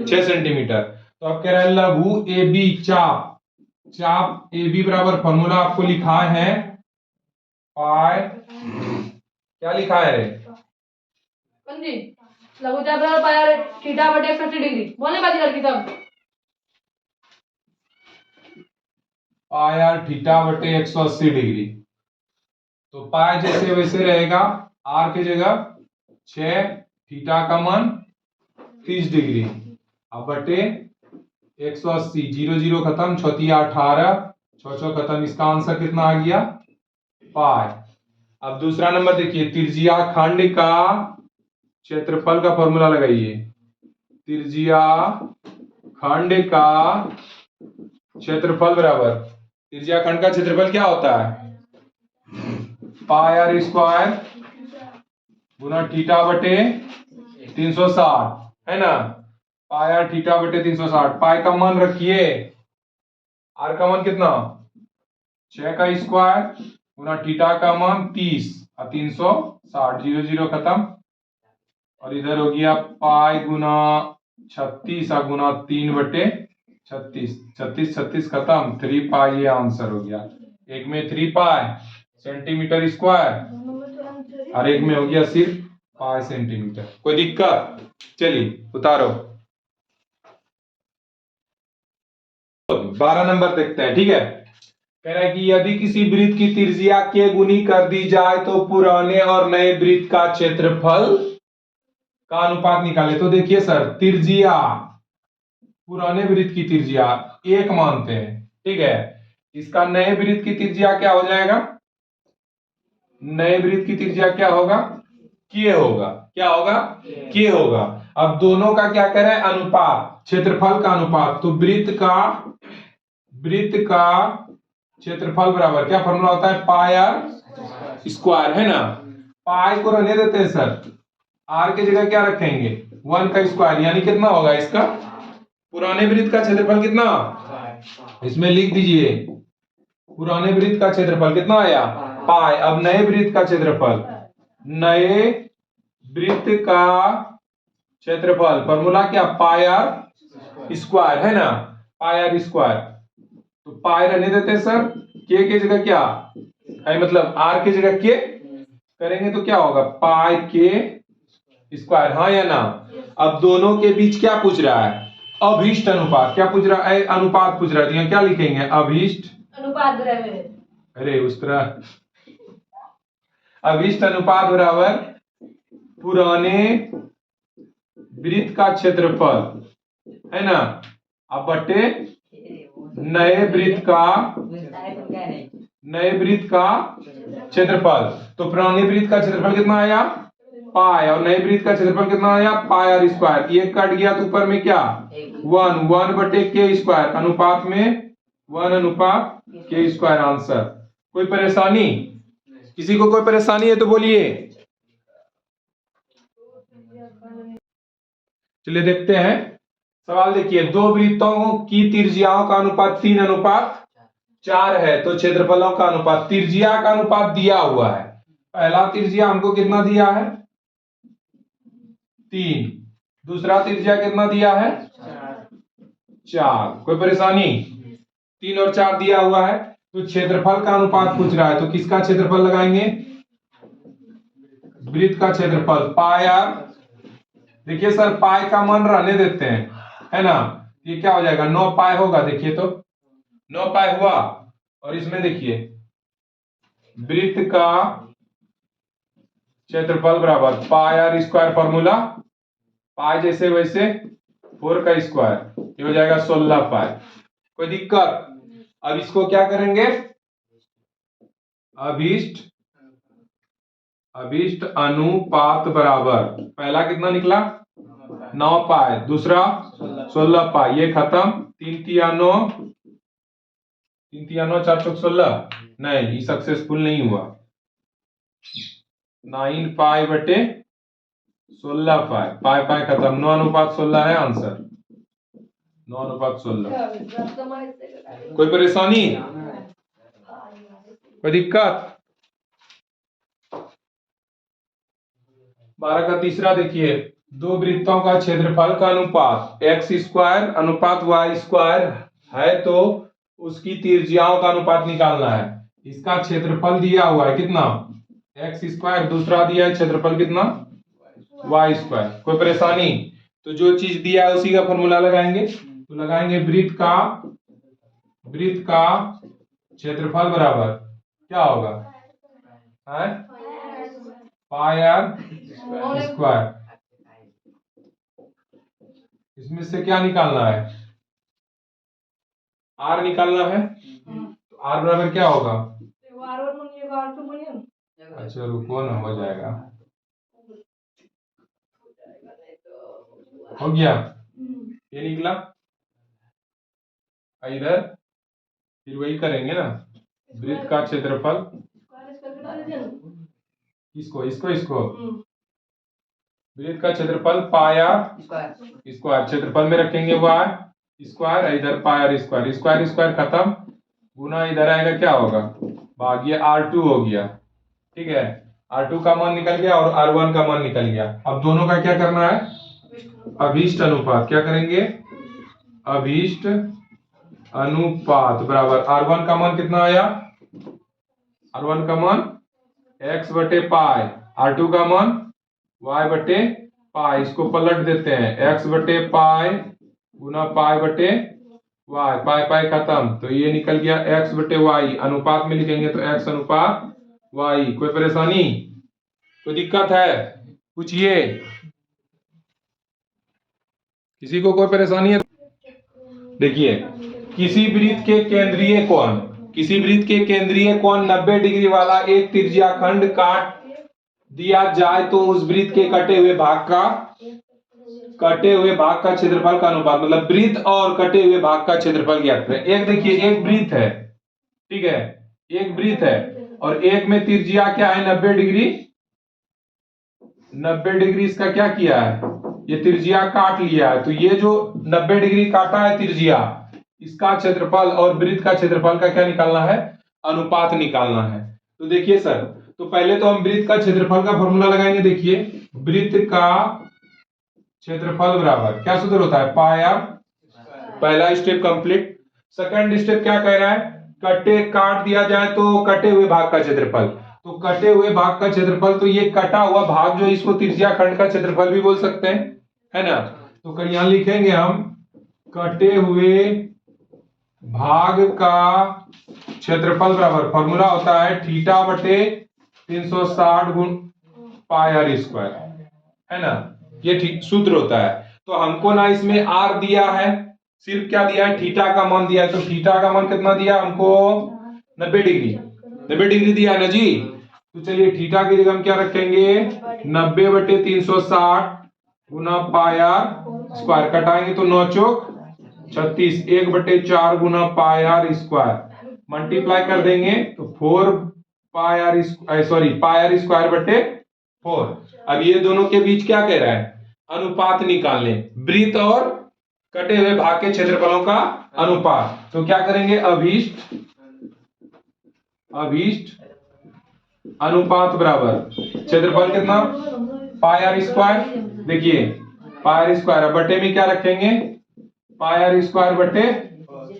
6 सेंटीमीटर तो अब कह रहा है लघु AB चाप AB बराबर फॉर्मूला आपको लिखा है पाई क्या लिखा है लघु चाप बराबर पाई आर थीटा बटे 180 डिग्री बोलने बाजी लड़की सब पाई आर थीटा बटे 180 डिग्री तो पाई जैसे वैसे रहेगा आर की जगह 6 थीटा का मान 30 डिग्री अब बटे 180 0 0 खत्म 6 18 6 6 खत्म इसका आंसर कितना आ गया पाई अब दूसरा नंबर देखिए त्रिज्या खंड का क्षेत्रफल का फॉर्मूला लगाइए त्रिज्या खंड का क्षेत्रफल बराबर त्रिज्या खंड का क्षेत्रफल क्या होता है पाई आर स्क्वायर गुना थीटा बटे 360 है ना पाई आर थीटा बटे 360 पाई का मान रखिए आर का मान कितना 6 का स्क्वायर गुना थीटा का मान 30 और 360 0 0 खत्म और इधर हो गया पाई गुना 36 और गुना 3 बटे 36 36 36 खत्म 3 पाई ये आंसर हो गया एक में 3 पाई सेंटीमीटर स्क्वायर और एक में हो गया सिर्फ पाई सेंटीमीटर कोई दिक्कत चलिए उतारो 12 नंबर देखते हैं ठीक है कह रहा है कि यदि किसी वृत्त की त्रिज्या के गुनी कर दी जाए तो पुराने और नए वृत्त का क्षेत्रफल का अनुपात निकाले तो देखिए सर त्रिज्या पुराने वृत्त की त्रिज्या 1 मानते हैं ठीक है इसका नए वृत्त की त्रिज्या क्या हो जाएगा नए वृत्त की त्रिज्या क्या होगा के होगा क्या होगा के होगा अब दोनों का क्या करें अनुपात क्षेत्रफल का अनुपात तो वृत्त का क्षेत्रफल बराबर क्या फॉर्मूला होता है पाई आर स्क्वायर है ना पाई को रहने देते हैं सर आर की जगह क्या रखेंगे 1 का स्क्वायर यानी कितना होगा इसका पुराने वृत्त का क्षेत्रफल कितना इसमें लिख दीजिए पुराने वृत्त का क्षेत्रफल कितना आया पाई अब नए वृत्त का क्षेत्रफल नए वृत्त का क्षेत्रफल फॉर्मूला क्या पाई आर स्क्वायर है ना पाई आर स्क्वायर तो पाई रहने देते हैं सर के जगह क्या है मतलब आर की जगह के करेंगे तो क्या होगा पाई के स्क्वायर हाँ या ना अब दोनों के बीच क्या पूछ रहा है अभीष्ट अनुपात क्या पूछ रहा है अनुपात पूछ रहा है तो यहाँ क्या लिखेंगे अभीष्ट अनुपात अरे उस तरह अभीष्ट अनुपात बराबर पुराने वृत्त का क्षेत्रफल है ना अब बटे नए वृत्त का क्षेत्रफल तो पुराने वृत्त का क्षेत्रफल कितना आया पाई, और नई वृत्त का क्षेत्रफल कितना आया पाई आर स्क्वायर। ये कट गया तो ऊपर में क्या 1 बटे के स्क्वायर, अनुपात में 1 अनुपात के स्क्वायर आंसर। कोई परेशानी, किसी को कोई परेशानी है तो बोलिए। चलिए देखते हैं सवाल। देखिए, दो वृत्तों की त्रिज्याओं का अनुपात 3 अनुपात 4 है, तो क्षेत्रफलों का अनुपात, त्रिज्या का अनुपात दिया हुआ है। पहला त्रिज्या हमको कितना दिया है 3, दूसरा त्रिज्या कितना दिया है 4। कोई परेशानी, 3 और 4 दिया हुआ है, तो क्षेत्रफल का अनुपात पूछ रहा है, तो किसका क्षेत्रफल लगाएंगे, वृत्त का क्षेत्रफल पाई आर। देखिए सर, पाई का मान रहने देते हैं, है ना, ये क्या हो जाएगा 9 पाई होगा। देखिए तो 9 पाई हुआ, और इसमें देखिए वृत्त का क्षेत्रफल बराबर पाई आर स्क्वायर, फॉर्मूला पाई जैसे वैसे 4 का स्क्वायर, ये हो जाएगा 16 पाई। कोई दिक्कत। अब इसको क्या करेंगे, अभिष्ट अनुपात बराबर, पहला कितना निकला 9 पाई, दूसरा 16 पाई, ये खत्म, 3 तिया 9, 4 चौक 16, नहीं ये सक्सेसफुल नहीं हुआ, 9 पाई बटे 16 पाई, पाई खत्म, 9 अनुपात 16 है आंसर, 9 अनुपात 16। कोई परेशानी, कोई दिक्कत। 12 का तीसरा देखिए, दो वृत्तों का क्षेत्रफल का अनुपात x स्क्वायर अनुपात y स्क्वायर है, तो उसकी त्रिज्याओं का अनुपात निकालना है। इसका क्षेत्रफल दिया हुआ है कितना x स्क्वायर, दूसरा दिया है क्षेत्रफल कितना y स्क्वायर। कोई परेशानी, तो जो चीज दिया है उसी का फॉर्मूला लगाएंगे, तो लगाएंगे वृत्त का क्षेत्रफल बराबर क्या होगा है पाई आर स्क्वायर। इसमें से क्या निकालना है, आर निकालना है, तो आर बराबर क्या होगा, अच्छा रुको ना, हो जाएगा, हो गया, ये निकला। इधर फिर वही करेंगे ना, वृत्त का क्षेत्रफल, इसको वृत्त का क्षेत्रफल पाई आर स्क्वायर, क्षेत्रफल में रखेंगे वाई स्क्वायर, इधर पाई आर स्क्वायर, स्क्वायर खत्म, गुना इधर आएगा क्या होगा भाग्य R2 हो गया। ठीक है, R2 का मान निकल गया और R1 का मान निकल गया। अब दोनों का क्या करना है, अभिष्ट अनुपात, क्या करेंगे अभिष्ट अनुपात बराबर R1 का मान कितना आया, R1 का मान x बटे पाई, R2 का मान y बटे पाई, इसको पलट देते हैं, x बटे पाई गुना पाई बटे y, पाई खत्म, तो ये निकल गया x बटे y, अनुपात में लिखेंगे तो x अनुपात y। कोई परेशानी, कोई दिक्कत है पूछिए, किसी को कोई परेशानी है। देखिए, किसी वृत्त के केंद्रीय कोण 90 डिग्री वाला एक त्रिज्याखंड काट दिया जाए, तो उस वृत्त के कटे हुए भाग का क्षेत्रफल का अनुपात, मतलब वृत्त और कटे हुए भाग का क्षेत्रफल ज्ञात करें। एक देखिए, एक वृत्त है, ठीक है, एक वृत्त है और एक में त्रिज्या क्या है 90 डिग्री, 90 डिग्री इसका क्या किया है, ये त्रिज्या काट लिया है, तो ये जो 90 डिग्री काटा है त्रिज्या, इसका क्षेत्रफल और वृत्त का क्षेत्रफल का क्या निकालना है, अनुपात निकालना है। तो देखिए सर, तो पहले तो हम वृत्त का क्षेत्रफल का फॉर्मूला लगाएंगे। देखिए, वृत्त का क्षेत्रफल बराबर क्या सूत्र होता है पाई आर, पहला स्टेप कंप्लीट। सेकंड स्टेप क्या कह रहा है, काट दिया जाए तो कटे हुए भाग का क्षेत्रफल, तो कटे हुए भाग का क्षेत्रफल, तो ये कटा हुआ भाग जो इसको त्रिज्याखंड का क्षेत्रफल भी बोल सकते हैं, है ना। तो यहां लिखेंगे हम कटे हुए भाग का क्षेत्रफल बराबर, फॉर्मूला होता है थीटा बटे 360 गुण पाई आर स्क्वायर, है ना, ये ठीक सूत्र होता है। तो हमको ना इसमें आर दिया है, सिर्फ क्या दिया है थीटा का मान दिया है, तो थीटा का मान कितना दिया हमको 90 डिग्री दिया है ना जी। तो चलिए थीटा की जगह हम क्या रखेंगे 90/360 गुना पाई आर स्क्वायर, कटाएंगे तो 9 चौक 36, 1/4 गुना पाई आर स्क्वायर, मल्टीप्लाई कर देंगे तो 4 पाई आर स्क्वायर बटे 4। अब ये दोनों के बीच क्या कह रहा है, अनुपात निकालने, वृत्त और कटे हुए भाग के क्षेत्रफलों का अनुपात। तो क्या करेंगे, अभीष्ट अनुपात बराबर क्षेत्रफल कितना पाई आर स्क्वायर, देखिए पाई आर स्क्वायर, अब बटे में क्या रखेंगे पाई आर स्क्वायर बटे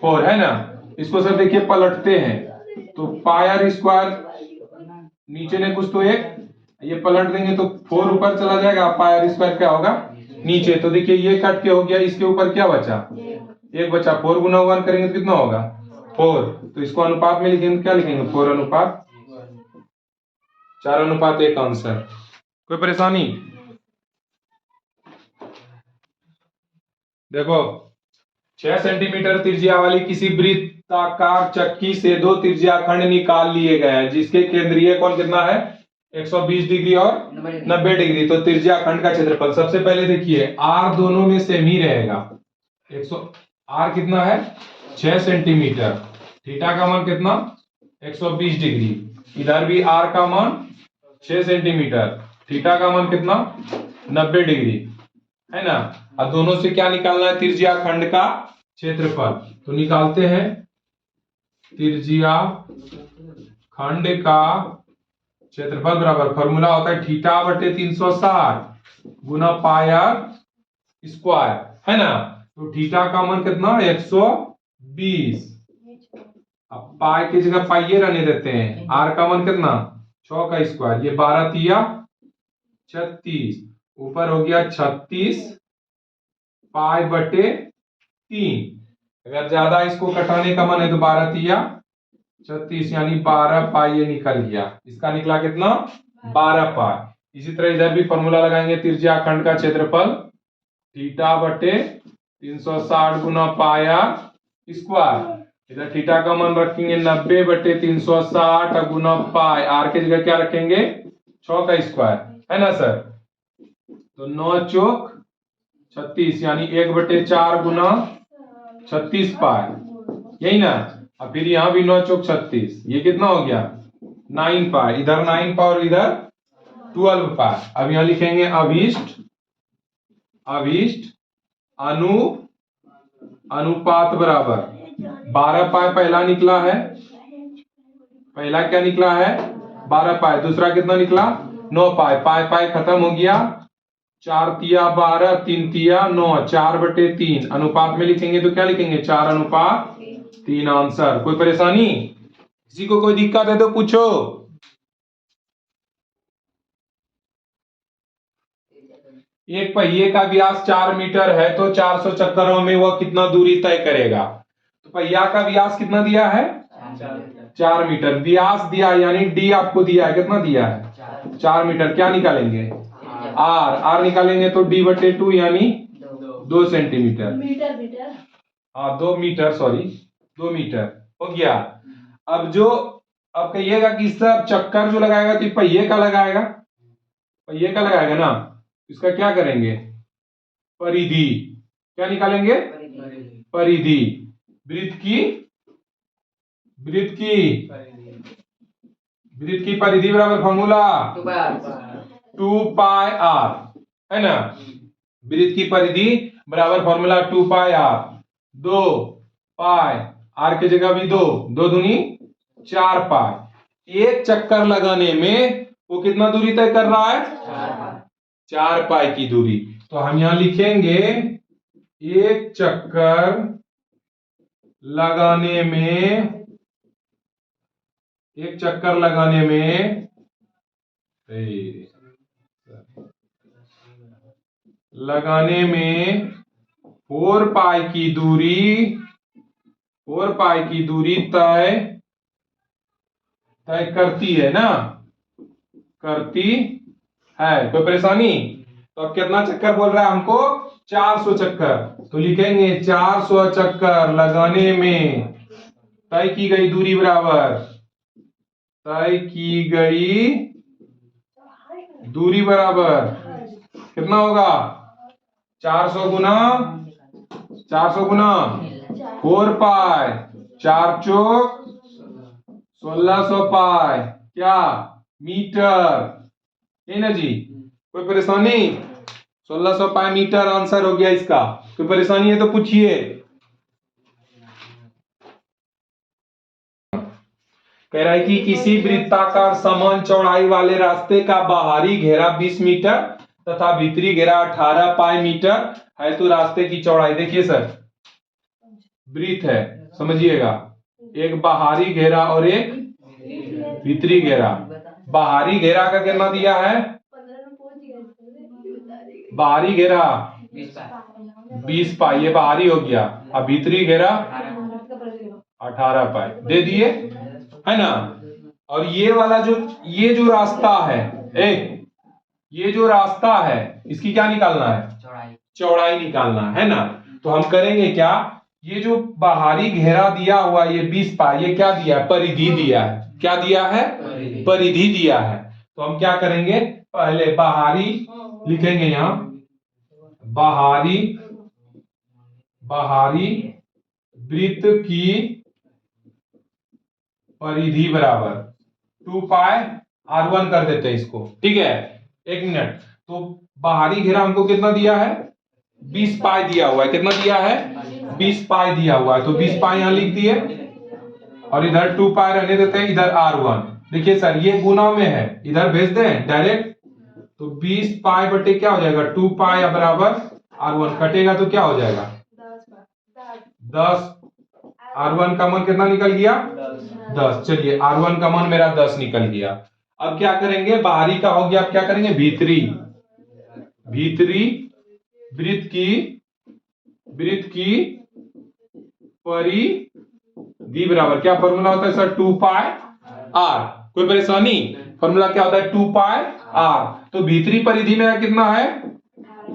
4 है ना। इसको सर देखिए पलटते हैं तो पाई आर स्क्वायर नीचे ने कुछ तो एक, ये पलट देंगे तो 4 ऊपर चला जाएगा, पाई आर स्क्वायर क्या होगा नीचे। तो देखिए ये कट के हो गया, इसके ऊपर क्या बचा, एक बचा, 4 गुना 1 करेंगे तो कितना होगा 4। तो इसको अनुपात में लिखेंगे, क्या लिखेंगे 4:1 आंसर। कोई परेशानी? देखो 6 सेंटीमीटर त्रिज्या वाली किसी वृत्ताकार चक्की से 2 त्रिज्या खंड निकाल लिए गए हैं जिसके केंद्रीय कोण कितना है 120 डिग्री और 90 डिग्री। तो त्रिज्या खंड का क्षेत्रफल, सबसे पहले देखिए आर दोनों में सेम ही रहेगा, 100 आर कितना है 6 सेंटीमीटर, थीटा का मान कितना 120 डिग्री, इधर भी आर का मान 6 सेंटीमीटर, थीटा का मान कितना 90 डिग्री है ना। अब दोनों से क्या निकालना है, त्रिज्या खंड का क्षेत्रफल। तो निकालते हैं, त्रिज्या खंड का क्षेत्रफल बराबर फॉर्मूला होता है थीटा बटे 360 गुना पाई आर स्क्वायर है ना। तो थीटा का मान कितना 120, अब पाई की जगह पाइये रहने देते हैं, आर का मान कितना 6 का स्क्वायर, ये 12 तिया 36, ऊपर हो गया 36 पाई बटे 3। अगर ज्यादा इसको कटाने का मन है तो 12 तिया 36 यानी 12 पाई ये निकल गया, इसका निकला कितना 12 पाई। इसी तरह इधर भी फॉर्मूला लगाएंगे, त्रिज्या खंड का क्षेत्रफल थीटा बटे 360 गुना पाई आर स्क्वायर, इधर थीटा का मान रखेंगे 90/360 गुना पाई, आर की जगह क्या रखेंगे 6 का स्क्वायर है ना सर। तो 9 चौक 36 यानी 1/4 गुना 36 पाई, यही ना। अब फिर यहां भी 9 चौक 36, ये कितना हो गया 9 पाई, इधर 9 पाई और इधर 12 पाई। अब यहां लिखेंगे अभीष्ट अनुपात बराबर 12 पाई पहला निकला है, पहला क्या निकला है 12 पाई, दूसरा कितना निकला 9 पाई, पाई खत्म हो गया, 4 तिया 12 3 तिया 9, 4/3 अनुपात में लिखेंगे तो क्या लिखेंगे 4:3 आंसर। कोई परेशानी, किसी को कोई दिक्कत है तो पूछो। एक पहिए का व्यास 4 मीटर है तो 400 चक्करों में वह कितना दूरी तय करेगा। तो पहिया का व्यास कितना दिया है 4 मीटर, व्यास दिया यानी डी आपको दिया है, कितना दिया है 4 मीटर, क्या निकालेंगे आर निकालेंगे तो D/2 यानी 2 सेंटीमीटर, हाँ 2 मीटर हो गया। अब कहिएगा कि सर चक्कर जो लगाएगा तो पहिए का लगाएगा ना, इसका क्या करेंगे परिधि, क्या निकालेंगे परिधि, वृत्त की परिधि बराबर फॉर्मूला 2 पाई आर है ना, वृत्त की परिधि बराबर formula 2 pi r, 2 pi r की जगह भी 2 दूनी 4 पाई। एक चक्कर लगाने में वो कितना दूरी तय कर रहा है 4 पाई की दूरी। तो हम यहां लिखेंगे एक चक्कर लगाने में 4 पाई की दूरी तय करती है ना, करती है। कोई परेशानी? तो अब कितना चक्कर बोल रहा है हमको 400 चक्कर, तो लिखेंगे 400 चक्कर लगाने में तय की गई दूरी बराबर तय की गई दूरी बराबर कितना होगा 400 गुना 4 पाई 4 चौक 1600 पाई क्या मीटर, है ना जी। कोई परेशानी 1600 पाई मीटर आंसर हो गया इसका। कोई परेशानी है तो पूछिए। कह रहा है कि किसी वृत्ताकार समान चौड़ाई वाले रास्ते का बाहरी घेरा 20 मीटर तथा भीतरी घेरा 18 पाई मीटर है तो रास्ते की चौड़ाई, देखिए सर वृत्त है समझिएगा, एक बाहरी घेरा और एक भीतरी घेरा। बाहरी घेरा का कितना दिया है, बाहरी घेरा 20 पाई, ये बाहरी हो गया, अब भीतरी घेरा 18 पाई दे दिए, है ना। और ये वाला ये जो रास्ता है, ये जो रास्ता है इसकी क्या निकालना है, चौड़ाई निकालना है ना। तो हम करेंगे क्या, ये जो बाहरी घेरा दिया हुआ ये 20 पाई, ये क्या दिया है, परिधि दिया है। क्या दिया है, परिधि दिया है। तो हम क्या करेंगे, पहले बाहरी लिखेंगे यहां, बाहरी वृत्त की परिधि बराबर 2 पाई R1 कर देते हैं इसको, ठीक है। एक मिनट, तो बाहरी घेरा हमको कितना दिया है, 20 पाई दिया हुआ है। कितना दिया है, 20 पाई दिया हुआ है, तो 20 पाई यहां लिख दिए और इधर 2 पाई रहने देते हैं, इधर R1। देखिए सर ये गुना में है, इधर भेज दें डायरेक्ट, तो 20 पाई बटे क्या हो जाएगा 2 पाई बराबर R1, कटेगा तो क्या हो जाएगा 10। R1 का मान कितना निकल गया 10। चलिए R1 का मान मेरा 10 निकल गया। अब क्या करेंगे, बाहरी का हो गया, अब क्या करेंगे भीतरी वृत्त की परिधि बराबर, क्या फॉर्मूला होता है सर, 2 पाई R। कोई परेशानी, फॉर्मूला क्या होता है 2 पाई R। तो भीतरी परिधि में कितना है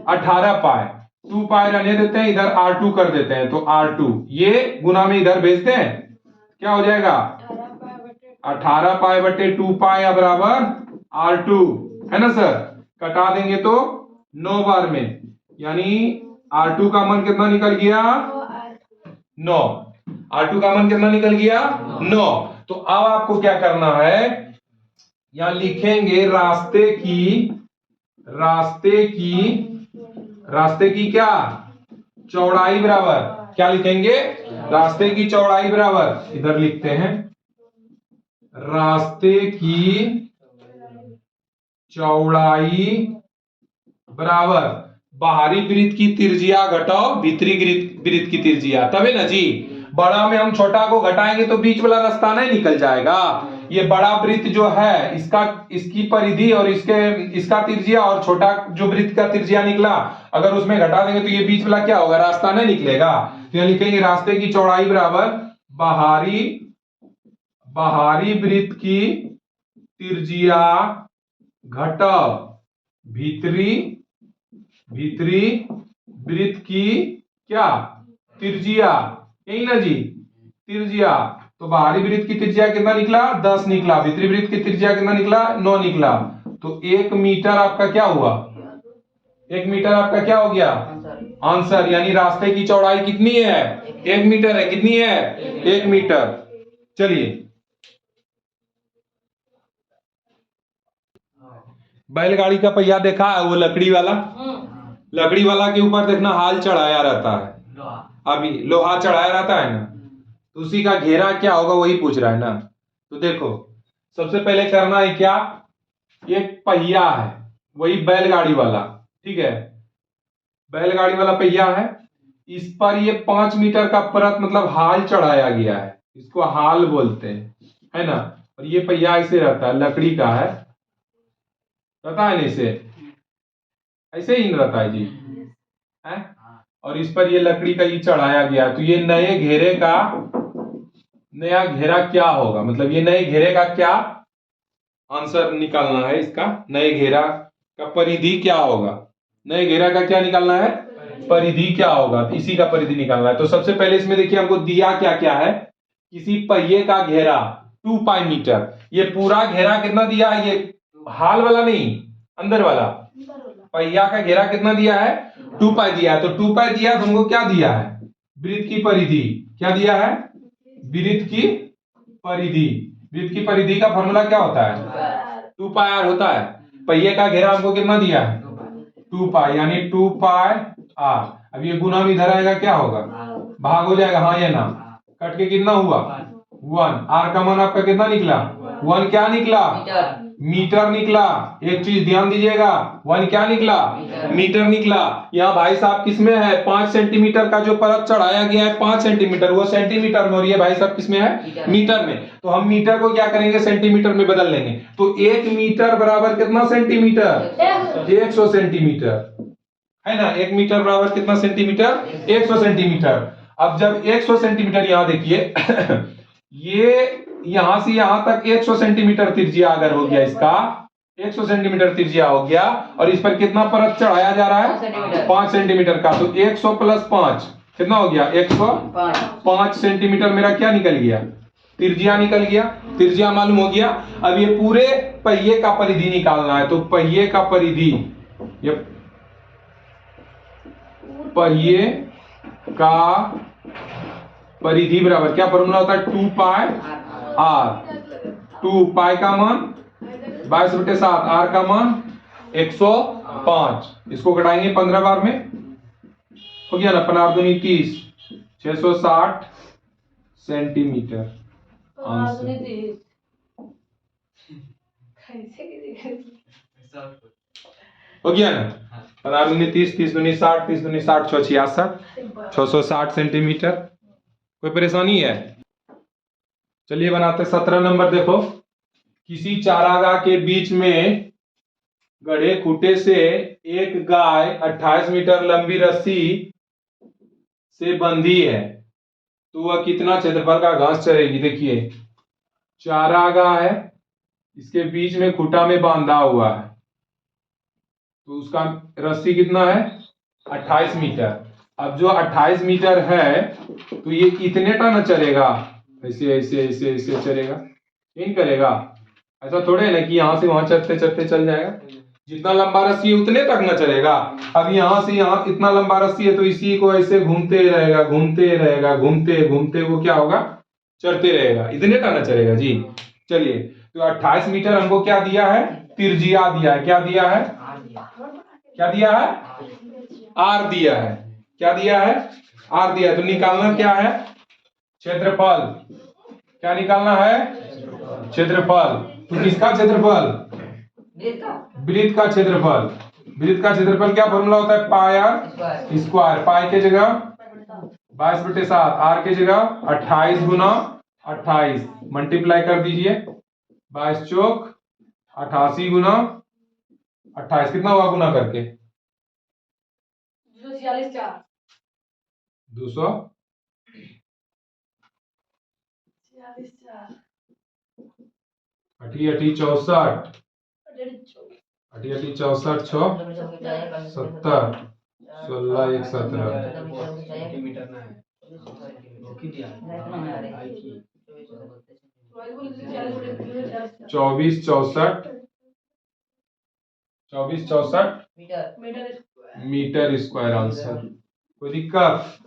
18 पाई, 2 पाई रहने देते हैं, इधर R2 कर देते हैं, तो R2 ये गुना में इधर भेजते हैं, क्या हो जाएगा 18 पाई बटे 2 पाई बराबर R2, है ना सर। कटा देंगे तो 9 बार में, यानी R2 का मान कितना निकल गया 9। R2 का मान कितना निकल गया 9। तो अब आपको क्या करना है, यहां लिखेंगे रास्ते की क्या चौड़ाई बराबर, क्या लिखेंगे, रास्ते की चौड़ाई बराबर, इधर लिखते हैं रास्ते की चौड़ाई बराबर बाहरी वृत्त की त्रिज्या घटाओ भीतरी वृत्त की त्रिज्या, तभी ना जी। बड़ा में हम छोटा को घटाएंगे तो बीच वाला रास्ता नहीं निकल जाएगा। ये बड़ा वृत्त जो है इसकी परिधि और इसका त्रिज्या, और छोटा जो वृत्त का त्रिज्या निकला अगर उसमें घटा देंगे तो ये बीच वाला क्या होगा, रास्ता नहीं निकलेगा। तो यहां लिखेंगे रास्ते की चौड़ाई बराबर बाहरी वृत्त की त्रिज्या घटाओ भीतरी वृत्त की क्या त्रिज्या, यही ना जी त्रिज्या। तो बाहरी वृत्त की त्रिज्या कितना निकला 10 निकला, भीतरी वृत्त की त्रिज्या कितना निकला 9 निकला। तो 1 मीटर आपका क्या हुआ, 1 मीटर आपका क्या हो गया आंसर, यानी रास्ते की चौड़ाई कितनी है 1 मीटर है। कितनी है 1 मीटर। चलिए बैलगाड़ी का पहिया देखा है, वो लकड़ी वाला के ऊपर देखना हाल चढ़ाया रहता है, अभी लोहा चढ़ाया रहता है ना, तो उसी का घेरा क्या होगा वही पूछ रहा है ना। तो देखो सबसे पहले करना है क्या, एक पहिया है वही बैलगाड़ी वाला, ठीक है, बैलगाड़ी वाला पहिया है, इस पर ये 5 मीटर का परत मतलब हाल चढ़ाया गया है, इसको हाल बोलते हैं, है ना। और ये पहिया ऐसे रहता है, लकड़ी का है, रहता है ना इसे ऐसे ही रहता है जी, है। और इस पर ये लकड़ी का ये चढ़ाया गया, तो ये नया घेरा क्या होगा, मतलब ये नए घेरे का क्या आंसर निकालना है, इसका नए घेरा का परिधि क्या होगा, नए घेरा का क्या निकालना है परिधि क्या होगा, तो इसी का परिधि निकालना है। तो सबसे पहले इसमें देखिए हमको दिया क्या क्या है, किसी पहिए का घेरा 2 पाई मीटर। ये पूरा घेरा कितना दिया है, ये हाल वाला नहीं, अंदर वाला पहिया का घेरा कितना दिया है, 2 पाई दिया है। तो 2 पाई दिया है, तुमको क्या दिया है, वृत्त की परिधि। क्या दिया है, वृत्त की परिधि। वृत्त की परिधि का फॉर्मूला क्या होता है, 2 पाई आर होता है। पहिए का घेरा हमको कितना दिया है, 2 पाई, यानी 2 पाई आर। अब ये गुना में इधर आएगा, क्या होगा, भाग हो जाएगा, हाँ या ना, कट के कितना हुआ 1। आर का मान आपका कितना निकला 1, क्या निकला मीटर निकला। एक चीज ध्यान दीजिएगा, 1 क्या निकला मीटर निकला। यहाँ भाई साहब किसमें है, 5 सेंटीमीटर का जो परत चढ़ाया गया है 5 सेंटीमीटर, वो सेंटीमीटर में, और ये भाई साहब किसमें है, मीटर में। तो हम मीटर को क्या करेंगे, सेंटीमीटर में बदल लेंगे। तो 1 मीटर बराबर कितना सेंटीमीटर, 100 सेंटीमीटर, है ना। 1 मीटर बराबर कितना सेंटीमीटर, 100 सेंटीमीटर। अब जब 100 सेंटीमीटर, यहां देखिए ये यहां से यहां तक 100 सेंटीमीटर त्रिज्या अगर हो गया, इसका 100 सेंटीमीटर त्रिज्या हो गया, और इस पर कितना परत चढ़ाया जा रहा है 5 सेंटीमीटर का। तो 100 प्लस 5 कितना हो गया, 105 सेंटीमीटर मेरा क्या निकल गया, त्रिज्या निकल गया। त्रिज्या मालूम हो गया। अब ये पूरे पहिए का परिधि निकालना है। तो पहिए का परिधि, ये पहिए का परिधि बराबर क्या फॉर्मूला होता है, 2 पाई आर। 2 पाई का मान 22/7, आर का मान 105। इसको घटाएंगे 15 बार में, हो गया ना, 15 दूनी 30, 660 सेंटीमीटर आंसर। हो गया ना, 15 दूनी 30, 30 दूनी 60, 30 दूनी 60, 666, 660 सेंटीमीटर। कोई परेशानी है, चलिए बनाते 17 नंबर। देखो, किसी चारागाह के बीच में गढ़े खूंटे से एक गाय 28 मीटर लंबी रस्सी से बंधी है, तो वह कितना क्षेत्रफल का घास चरेगी। देखिए, चारागाह है, इसके बीच में खूंटा में बांधा हुआ है, तो उसका रस्सी कितना है 28 मीटर। अब जो 28 मीटर है, तो ये कितने टन चलेगा, ऐसे ऐसे ऐसे ऐसे चलेगा, नहीं करेगा। ऐसा थोड़े है ना कि यहाँ से वहां चलते चलते चल जाएगा। जितना लंबा रस्सी है उतने तक न चलेगा। अब यहाँ से यहाँ इतना लंबा रस्सी है, तो इसी को ऐसे घूमते रहेगा, घूमते रहेगा, घूमते घूमते वो क्या होगा, चलते रहेगा, इतने टन चलेगा जी। चलिए, तो 28 मीटर हमको क्या दिया है, त्रिज्या दिया है। क्या दिया है, क्या दिया है, आर दिया है। क्या दिया है, आर दिया है। तो निकालना क्या है, क्षेत्रफल। क्या निकालना है, क्षेत्रफल। तो किसका क्षेत्रफल, वृत्त का क्षेत्रफल। वृत्त का क्षेत्रफल क्या फॉर्मूला होता है, पाई आर स्क्वायर। पाई के जगह 22/7, आर के जगह 28 गुना 28, मल्टीप्लाई कर दीजिए, 22 चौक 88 गुना 28, कितना हुआ गुना करके, 200 अठी अठी 64, अठी अठी 64, 6 70, 16 1 17, 24 64, 24 64 मीटर स्क्वायर आंसर। कोई दिक्कत,